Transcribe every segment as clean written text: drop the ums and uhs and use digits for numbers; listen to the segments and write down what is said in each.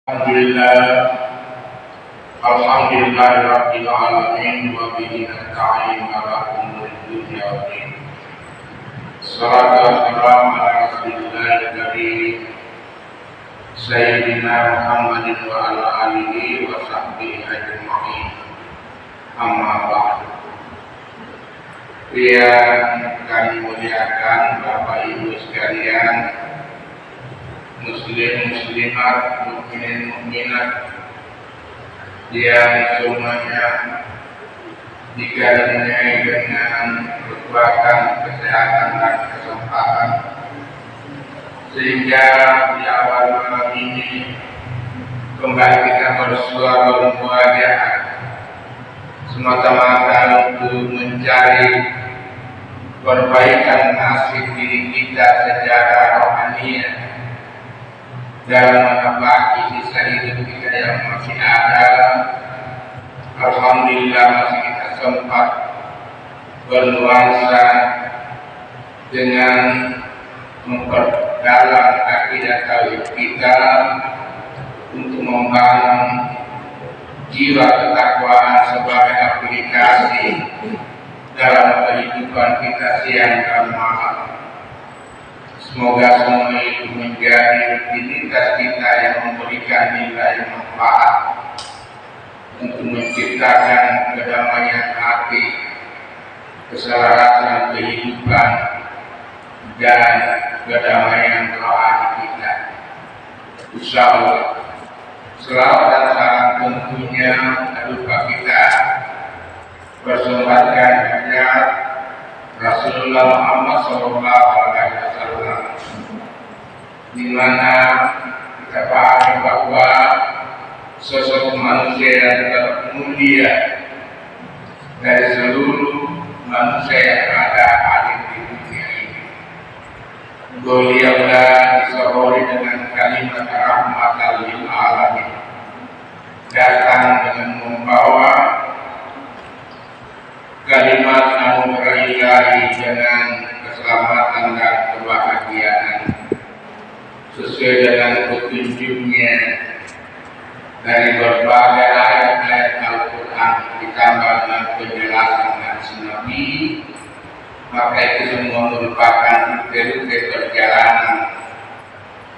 Alhamdulillah, Rabbil Alamin, wa bihi nasta'in ala umuri dunya wa din. Salatu wassalamu ala Rasulillahil karim, Sayyidina Muhammadin wa ala alihi wa sahbihi ajma'in. Amma ba'du. Yang kami muliakan Bapak Ibu sekalian, Muslim muslimat, mukminin mukminat yang semuanya dikaruniai dengan kekuatan, kesehatan dan kesempatan, sehingga di awal malam ini kembali kita bersua bermuajah semata-mata untuk mencari perbaikan nasib diri kita secara rohaniah dalam menapaki sisa hidup kita yang masih ada. Alhamdulillah masih kita sempat bernuansa dengan memperdalam akidah tauhid kita untuk membangun jiwa ketakwaan sebagai aplikasi dalam kehidupan kita siang dan malam. Semoga semua itu menjadi rutinitas kita yang memberikan nilai manfaat untuk menciptakan kedamaian hati, keselarasan kehidupan, dan kedamaian rohani kita. Insya Allah, selawat dan salam tentunya tak lupa kita persembahkan kepada Rasulullah Muhammad SAW, di mana kita pahami bahwa sosok manusia yang termulia dari seluruh manusia yang ada di dunia ini. Beliaulah disohori dengan kalimat rahmatan lil alamin, datang dengan membawa kalimat anugerah ilahi dengan keselamatan dan kebahagiaan sesuai dengan petunjuknya dari berbagai ayat-ayat Al-Quran ditambah dengan penjelasan hadis Nabi. Maka itu semua merupakan rute perjalanan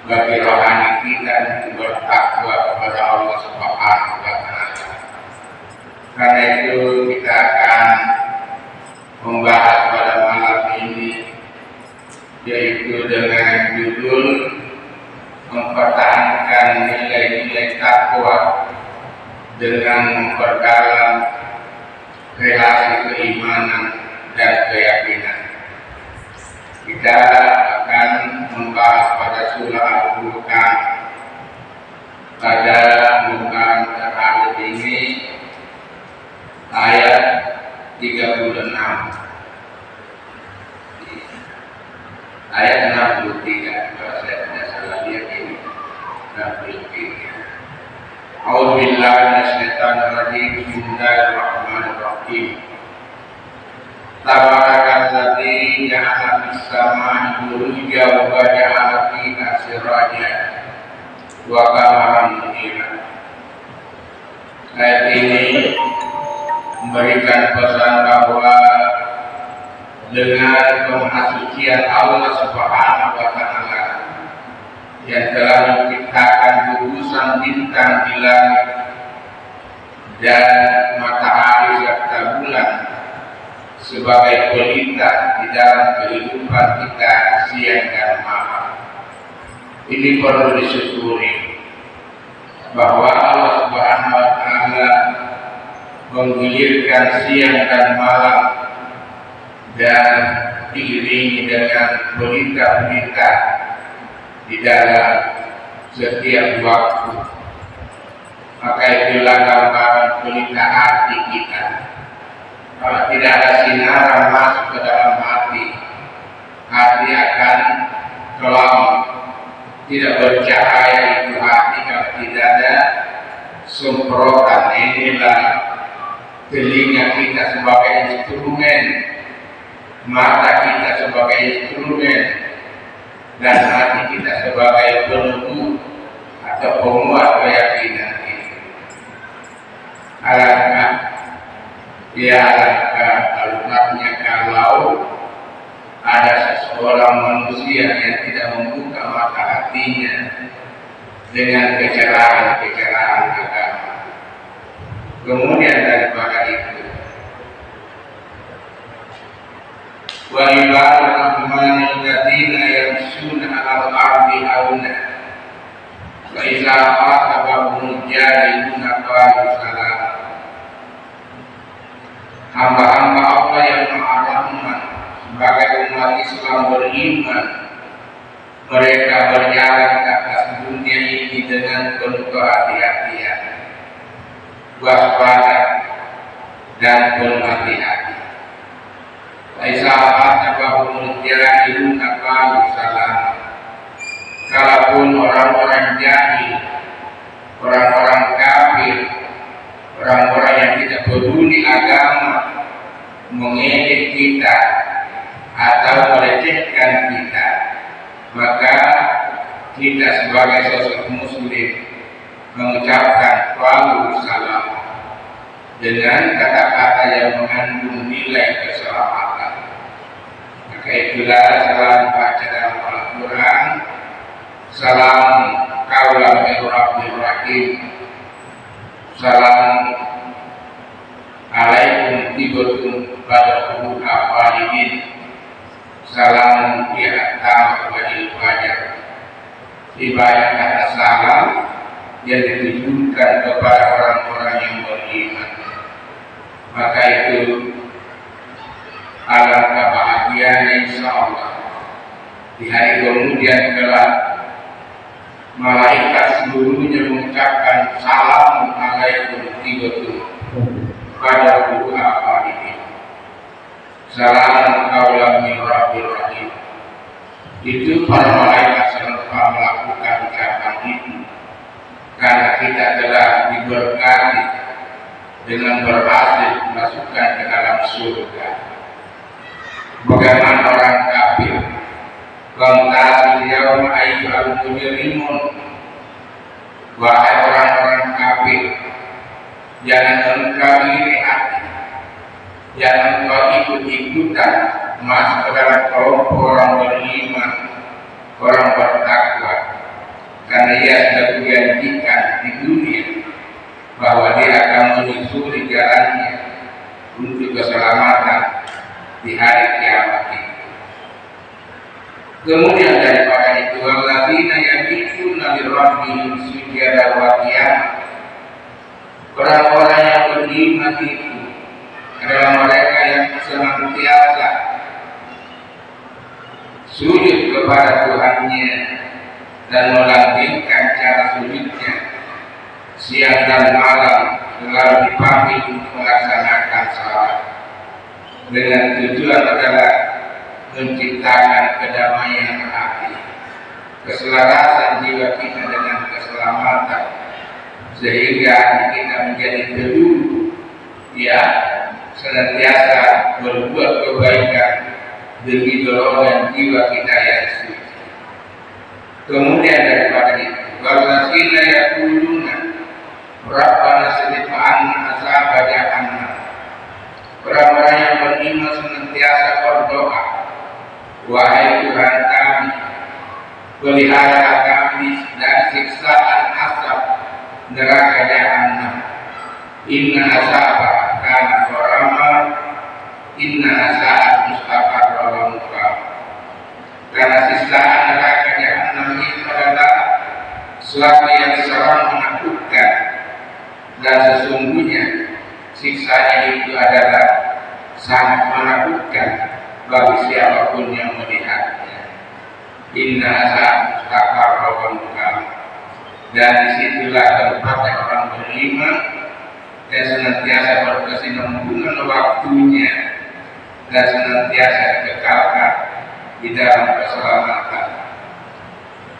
bagi rohani kita untuk bertakwa kepada Allah Subhanahu wa Ta'ala. Karena itu kita akan membahas pada malam ini, yaitu dengan judul mempertahankan nilai-nilai takwa dengan memperdalam relasi keimanan dan keyakinan. Kita akan membahas pada surah Al-Furqan pada muka terakhir ini, ayat 36, ayat 63, kalau saya tidak salah lihat ini 63. A'udzubillahi minasyaitonir rajim. Bismillahirrahmanirrahim. Tabarakalladzii ja'ala fis-samaa'i burujan wa ja'ala fiha sirajan wa qamaran munira. Ayat ini memberikan pesan bahwa dengan kemahasucian Allah Subhanahu wa Ta'ala yang telah menciptakan gugusan bintang di langit dan matahari serta bulan sebagai pelita di dalam kehidupan kita siang dan malam. Ini perlu disyukuri bahwa Allah Subhanahu wa Ta'ala menggulirkan siang dan malam dan diiringi dengan berita-berita di dalam setiap waktu. Maka itulah gambaran berita hati kita. Kalau tidak ada sinar masuk ke dalam hati, hati akan kelam, tidak bercahaya itu hati kalau tidak ada semprotan. Inilah telinga kita sebagai instrumen, mata kita sebagai instrumen, dan hati kita sebagai penunggu atau penguat keyakinan itu. Alangkah alangkahnya kalau ada seseorang manusia yang tidak membuka mata hatinya dengan kecerahan-kecerahan agama. Kemudian daripada itu, wa ibadur rahmanil ladzina yamshuna 'alal ardi hauna wa idza khatabahum jahiluna qalu salama. Hamba-hamba Allah yang Maha Rahman sebagai umat Islam beriman, mereka berjalan ke atas dunia ini dengan penuh kehati-hatian, waspada dan penuh hati-hati. Aisyah bahwa jahilun qalu salama. Kalaupun orang-orang jahil, orang-orang kafir, orang-orang yang tidak peduli agama mengejek kita atau melecehkan kita, maka kita sebagai sosok muslim mengucapkan qalu salam dengan kata-kata yang mengandung nilai keselamatan. Maka itulah salam baca dalam Al-Quran, salam qaulan min rabbir rahim, salam alaikum tibtum badahu afalidin, salam bi'atam wa'il fajar. Ibarat kata salam yang ditujukan kepada orang-orang yang beriman. Maka itu alangkah bahagianya insyaallah di hari kemudian kelak malaikat seluruhnya mengucapkan salam alaikum tibtum pada apa ini, salam qaulan min rabbir rahim. Itu para malaikat serta melakukan ucapan itu karena kita telah diberkati dengan berhasil masukkan ke dalam surga. Bagaimana orang kafir? Wamtazil yauma ayyuhal mujrimun. Wahai orang-orang kafir, jangan engkau iri hati, jangan engkau ikut-ikutan masuk ke dalam kelompok orang beriman, orang bertakwa, karena ia sudah dijanjikan di dunia bahwa dia akan menyusuri jalannya untuk keselamatan di hari kiamat itu. Kemudian daripada itu, alladzina yabituna lirabbihim sujada wa qiyama. Orang-orang yang beriman itu adalah mereka yang senantiasa sujud kepada Tuhannya dan melanggengkan cara sujudnya siang dan malam, selalu dipanggil untuk melaksanakan salat dengan tujuan adalah menciptakan kedamaian hati, keselarasan jiwa kita dengan keselamatan, sehingga hati kita menjadi teduh, ya, senantiasa berbuat kebaikan demi dorongan jiwa kita yang suci. Kemudian daripada itu, walladzina yaquluna rabbana srif 'anna azaba jahannam. Orang-orang yang beriman senantiasa berdoa, wahai Tuhan kami, pelihara kami dari siksaan azab neraka jahannam. Inna azaba kana gharama, inna azab mustaqarra wa muqam. Karena siksaan neraka jahannam itu adalah suatu yang sangat menakutkan, dan sesungguhnya siksanya itu adalah sangat menakutkan bagi siapapun yang melihatnya. Inna azab mustaqarra wa muqam. Dan disitulah tempatnya orang beriman yang senantiasa berkesinambungan waktunya dan senantiasa dikekalkan di dalam keselamatan.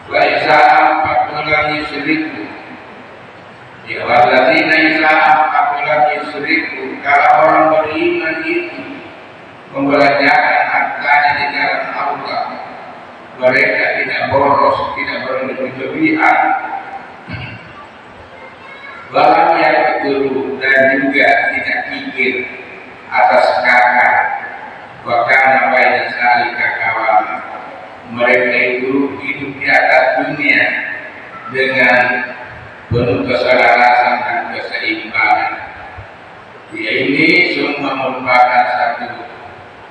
Wa iza lam yusyriku, ya walladzina iza lam yusyriku. Kalau orang beriman itu membelanjakan hartanya di jalan Allah, mereka tidak boros, tidak berlebihan, Walam yang keturu dan juga tidak pikir atas kakak. Wakana baina salika kawan. Mereka itu hidup di atas dunia dengan penuh keselarasan dan keseimbangan. Ya, ini semua merupakan satu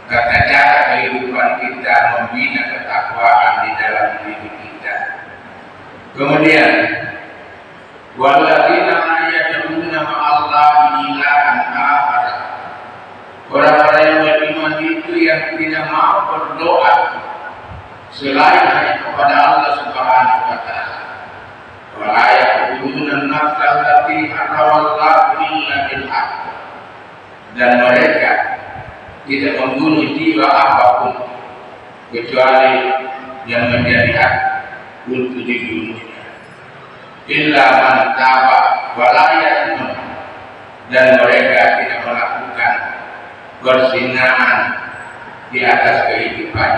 tata cara kehidupan kita membina ketakwaan di dalam diri kita. Kemudian, walladzina la yad'una ma'allahi ilahan akhar. Orang-orang yang beriman itu yang tidak mau berdoa selain hanya kepada Allah Subhanahu wa taala. Wa la yaqtuluna an-nafsa allati harramallahu illa bil haqq. Dan mereka tidak membunuh jiwa apapun kecuali yang menjadi hak untuk dibunuhnya. Illa man taba wa la ya'mun. Dan mereka tidak melakukan persinahan di atas kehidupan.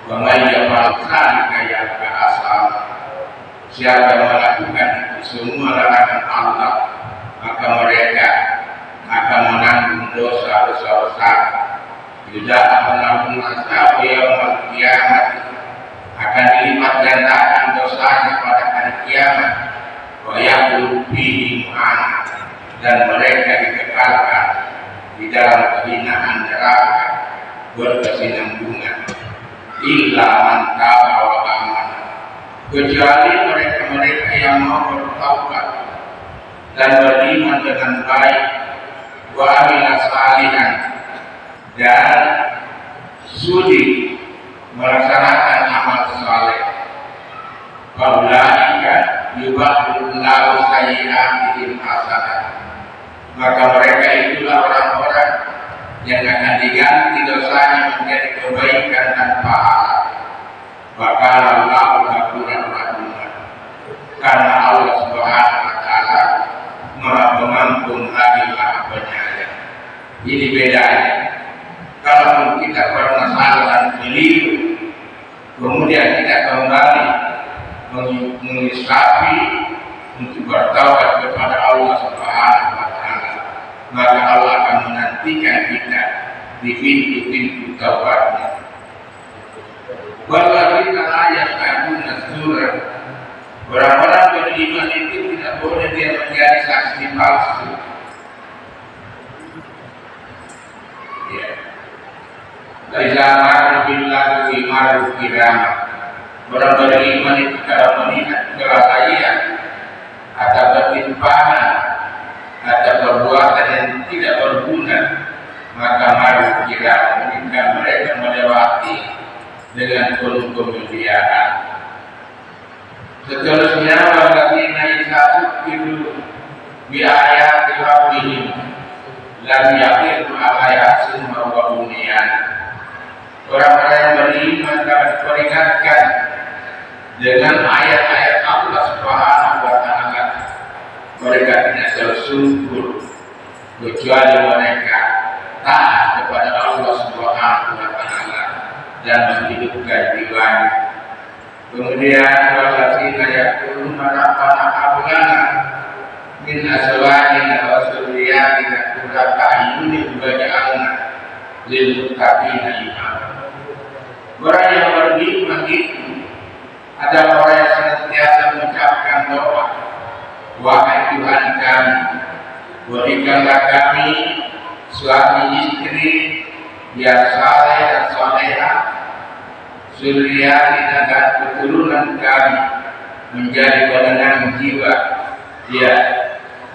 Wa may yaf'al dzalika yalqa asam. Siapa yang melakukan itu semua larangan Allah, maka mereka akan menanggung dosa-dosa besar. Tidak akan menanggung yaumul kiamat, akan dilipat gandakan dosanya pada hari kiamat. Wa yaqulu fihi mu'an. Dan mereka dikekalkan di dalam kehinaan neraka berkesinambungan. Illa man taba wa amana. Kecuali mereka-mereka yang mau bertaubat dan beriman dengan baik, wa amila salihan, dan sudi melaksanakan amal saleh. Faulaika yubaddilullahu sayyi'atihim hasanat. Maka mereka itulah orang-orang yang akan diganti dosanya menjadi kebaikan dan pahala. Bahkan Allah Ghafurur Rahim. Karena Allah Subhanahu wa taala Maha Pengampun lagi Maha Penyayang. Ini bedanya. Kalau kita pernah salah dan keliru, kemudian kita kembali mengislahi untuk bertaubat kepada Allah Subhanahu wa taala, maka Allah akan menantikan kita di pintu-pintu taubatnya. Walladzina la yashhaduna zur. Orang-orang beriman itu tidak boleh dia menjadi saksi palsu. Ya. Laizamar billahi maru kiramah. Orang beriman itu kalau melihat kelalaian atau ketimpangan atau perbuatan yang tidak berguna, maka maru kiramah, mereka melewati dengan penuh kemuliaan. Seterusnya, walladzina idza dzukiru bi ayati rabbihim lam yaqiru ala summa wa bunyan. Orang-orang yang beriman dan diperingatkan dengan ayat-ayat Allah Subhanahu wa taala, mereka tidak tersungkur kecuali mereka taat kepada Allah Subhanahu wa taala dan menghidupkan jiwanya. Kemudian walladzina yaquluna rabbana hab lana min azwajina wa dzurriyyatina qurrata a'yunin waj'alna lil muttaqina imama. Orang yang beriman itu adalah orang yang senantiasa mengucapkan doa, wahai Tuhan kami, berikanlah kami suami istri yang saleh dan salehah, zuriyatina dan keturunan kami menjadi penenang jiwa, ya,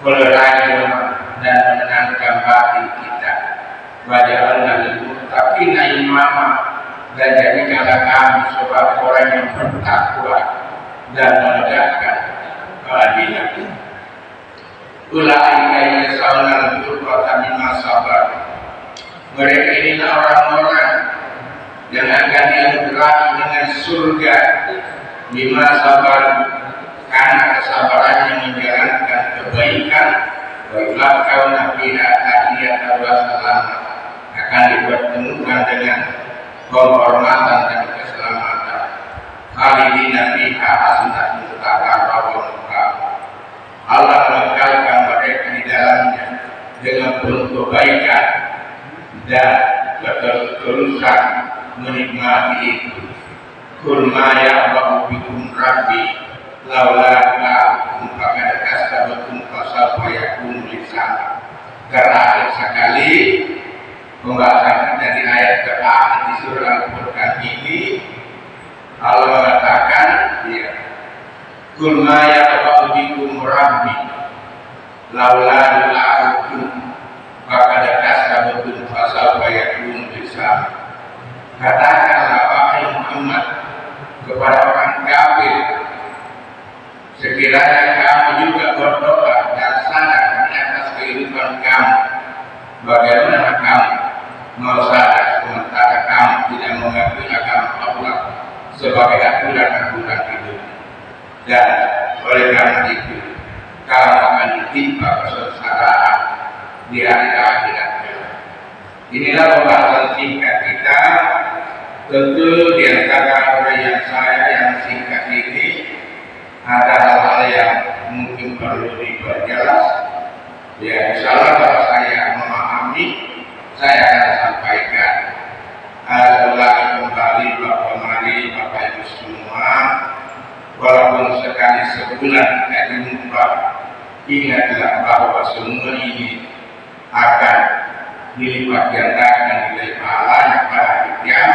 pelerai dan menenangkan hati kita. Waj'alna lil muttaqina imama. Dan jadikanlah kami sebagai orang yang bertakwa dan menegakkan keadilan. Ulaika yas'aluna al-ghurrata mimma sabar. Mereka inilah orang-orang yang akan dianugerahi dengan surga mimma sabar, karena kesabarannya menjalankan kebaikan. Wa yulaqawna fiha tahiyatan wa salam, akan dipertemukan dengan penghormatan dan keselamatan. Khalidina fiha hasanatun mutaqarrabun. Allah dengan penuh kebaikan dan ketulusan menikmati itu. Qul ma ya'ba'u bikum rabbi laula du'a'ukum faqad kasabtum fasawfa yakunu lisana. Karena akhir sekali pembahasan dari ayat terakhir di surah Al-Qur'an ini, Allah mengatakan, ya, Qul ma ya'ba'u bikum rabbi laula du'a'ukum faqad kasabtum fasawfa yakunu lisana. Katakanlah wahai Muhammad kepada orang kafir, sekiranya kamu juga berdoa dan sadar di atas kehidupan kamu, bagaimana kamu mau sadar sementara kamu tidak mengakui agama Allah sebagai aturan-aturan hidup, dan oleh karena itu kamu akan ditimpa kesengsaraan di hari akhirat. Inilah pembahasan singkat kita. Tentu di antara uraian saya yang singkat ini ada hal-hal yang mungkin perlu diperjelas. Ya, insyaallah kalau saya memahami, saya akan sampaikan. Ulangi kembali Bapak Ibu semua, walaupun sekali sebulan kita jumpa, ingatlah bahwa semua ini akan dilipat gandakan nilai pahalanya pada hari kiamat.